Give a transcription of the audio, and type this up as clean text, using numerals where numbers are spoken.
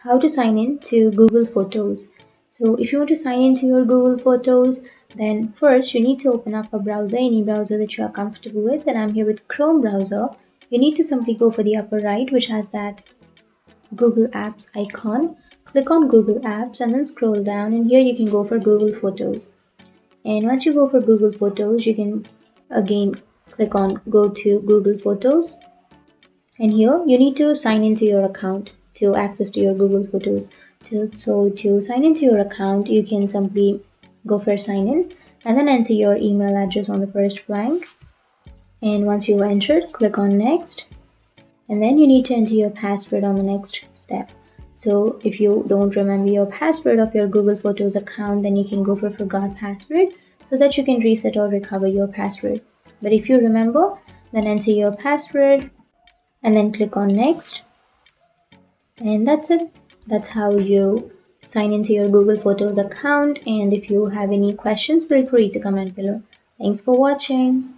How to sign in to Google Photos. So if you want to sign into your Google Photos, then first you need to open up a browser, any browser that you are comfortable with, and I'm here with Chrome browser. You need to simply go for the upper right, which has that Google Apps icon. Click on Google Apps and then scroll down, and here you can go for Google Photos. And once you go for Google Photos, you can again click on go to Google Photos, and here you need to sign into your account to access to your Google Photos. So to sign into your account, you can simply go for sign in and then enter your email address on the first blank. And once you entered, click on next, and then you need to enter your password on the next step. So if you don't remember your password of your Google Photos account, then you can go for forgot password so that you can reset or recover your password. But if you remember, then enter your password and then click on next, and that's it. That's how you sign into your Google Photos account. And if you have any questions, feel free to comment below. Thanks for watching.